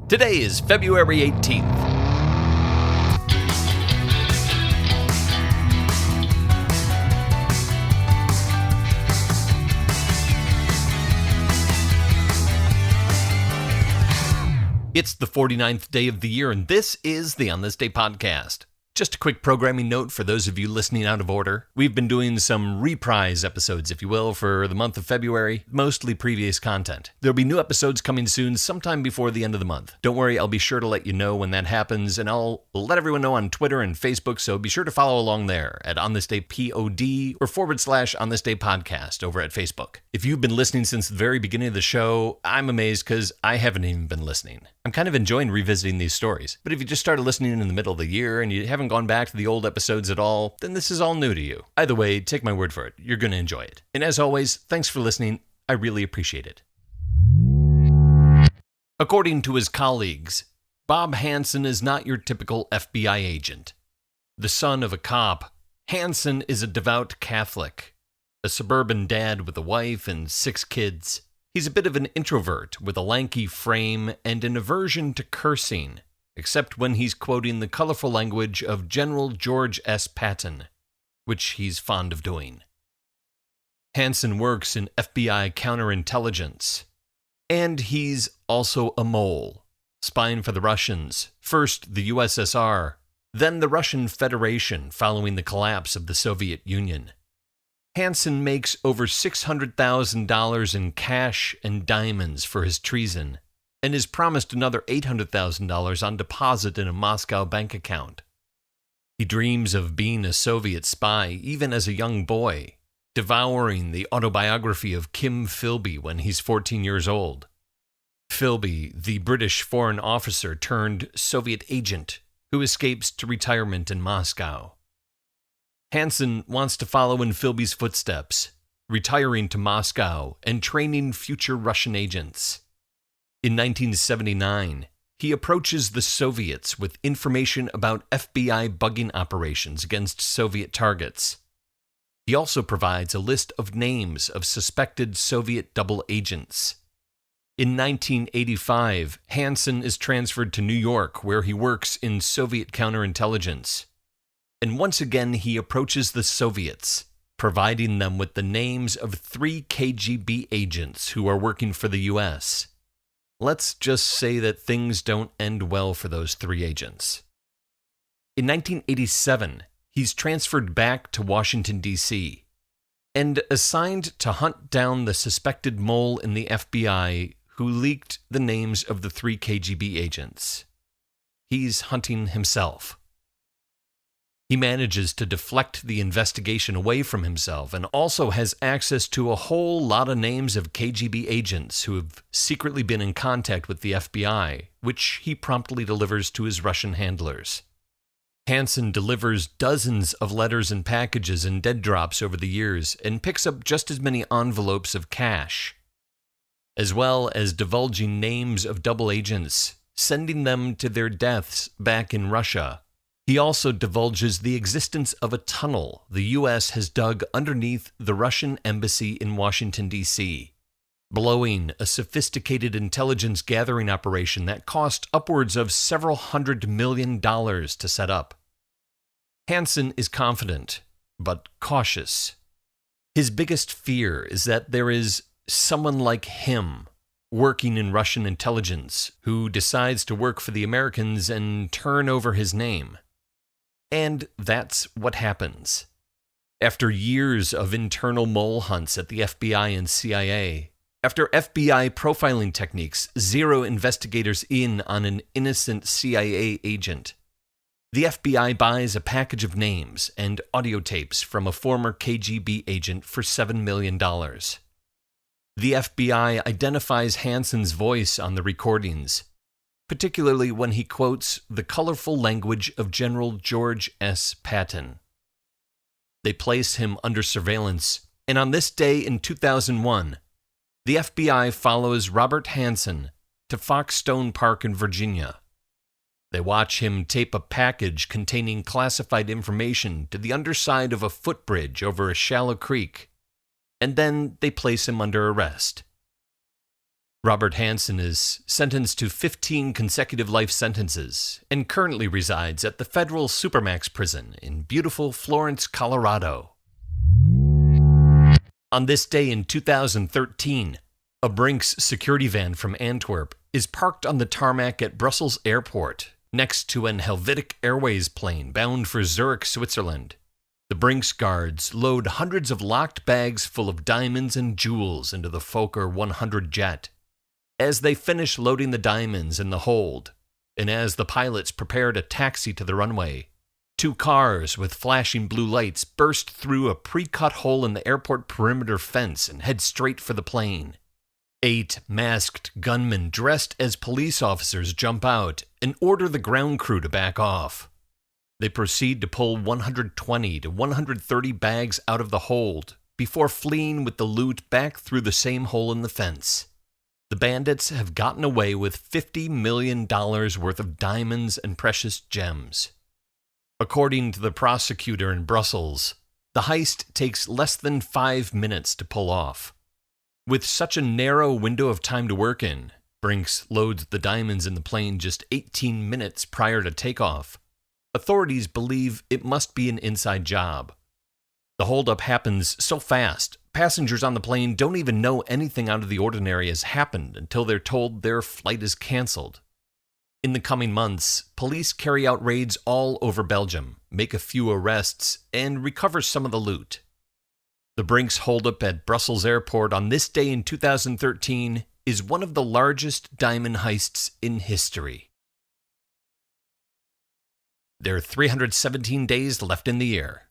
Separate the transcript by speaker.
Speaker 1: Today is February 18th. It's the 49th day of the year, and this is the On This Day podcast. Just a quick programming note for those of you listening out of order. We've been doing some reprise episodes, if you will, for the month of February, mostly previous content. There'll be new episodes coming soon, sometime before the end of the month. Don't worry, I'll be sure to let you know when that happens, and I'll let everyone know on Twitter and Facebook, so be sure to follow along there at On This Day POD or / On This Day Podcast over at Facebook. If you've been listening since the very beginning of the show, I'm amazed because I haven't even been listening. I'm kind of enjoying revisiting these stories, but if you just started listening in the middle of the year and you haven't gone back to the old episodes at all, then this is all new to you. Either way, take my word for it. You're going to enjoy it. And as always, thanks for listening. I really appreciate it. According to his colleagues, Bob Hanssen is not your typical FBI agent. The son of a cop, Hanssen is a devout Catholic, a suburban dad with a wife and 6 kids. He's a bit of an introvert with a lanky frame and an aversion to cursing, except when he's quoting the colorful language of General George S. Patton, which he's fond of doing. Hanssen works in FBI counterintelligence, and he's also a mole, spying for the Russians, first the USSR, then the Russian Federation following the collapse of the Soviet Union. Hanssen makes over $600,000 in cash and diamonds for his treason, and is promised another $800,000 on deposit in a Moscow bank account. He dreams of being a Soviet spy even as a young boy, devouring the autobiography of Kim Philby when he's 14 years old. Philby, the British foreign officer turned Soviet agent who escapes to retirement in Moscow. Hanssen wants to follow in Philby's footsteps, retiring to Moscow and training future Russian agents. In 1979, he approaches the Soviets with information about FBI bugging operations against Soviet targets. He also provides a list of names of suspected Soviet double agents. In 1985, Hanssen is transferred to New York, where he works in Soviet counterintelligence. And once again, he approaches the Soviets, providing them with the names of 3 KGB agents who are working for the U.S. Let's just say that things don't end well for those 3 agents. In 1987, he's transferred back to Washington, D.C., and assigned to hunt down the suspected mole in the FBI who leaked the names of the 3 KGB agents. He's hunting himself. He manages to deflect the investigation away from himself and also has access to a whole lot of names of KGB agents who have secretly been in contact with the FBI, which he promptly delivers to his Russian handlers. Hanssen delivers dozens of letters and packages and dead drops over the years and picks up just as many envelopes of cash, as well as divulging names of double agents, sending them to their deaths back in Russia. He also divulges the existence of a tunnel the U.S. has dug underneath the Russian embassy in Washington, D.C., blowing a sophisticated intelligence gathering operation that cost upwards of several $100 million to set up. Hanssen is confident, but cautious. His biggest fear is that there is someone like him working in Russian intelligence who decides to work for the Americans and turn over his name. And that's what happens. After years of internal mole hunts at the FBI and CIA, after FBI profiling techniques zero investigators in on an innocent CIA agent, the FBI buys a package of names and audio tapes from a former KGB agent for $7 million. The FBI identifies Hanssen's voice on the recordings, particularly when he quotes the colorful language of General George S. Patton. They place him under surveillance, and on this day in 2001, the FBI follows Robert Hanssen to Foxstone Park in Virginia. They watch him tape a package containing classified information to the underside of a footbridge over a shallow creek, and then they place him under arrest. Robert Hanssen is sentenced to 15 consecutive life sentences and currently resides at the federal Supermax prison in beautiful Florence, Colorado. On this day in 2013, a Brinks security van from Antwerp is parked on the tarmac at Brussels Airport next to an Helvetic Airways plane bound for Zurich, Switzerland. The Brinks guards load hundreds of locked bags full of diamonds and jewels into the Fokker 100 jet. As they finish loading the diamonds in the hold, and as the pilots prepare to taxi to the runway, two cars with flashing blue lights burst through a pre-cut hole in the airport perimeter fence and head straight for the plane. 8 masked gunmen dressed as police officers jump out and order the ground crew to back off. They proceed to pull 120 to 130 bags out of the hold before fleeing with the loot back through the same hole in the fence. The bandits have gotten away with $50 million worth of diamonds and precious gems. According to the prosecutor in Brussels, the heist takes less than 5 minutes to pull off. With such a narrow window of time to work in, Brinks loads the diamonds in the plane just 18 minutes prior to takeoff. Authorities believe it must be an inside job. The holdup happens so fast, passengers on the plane don't even know anything out of the ordinary has happened until they're told their flight is canceled. In the coming months, police carry out raids all over Belgium, make a few arrests, and recover some of the loot. The Brinks holdup at Brussels Airport on this day in 2013 is one of the largest diamond heists in history. There are 317 days left in the year.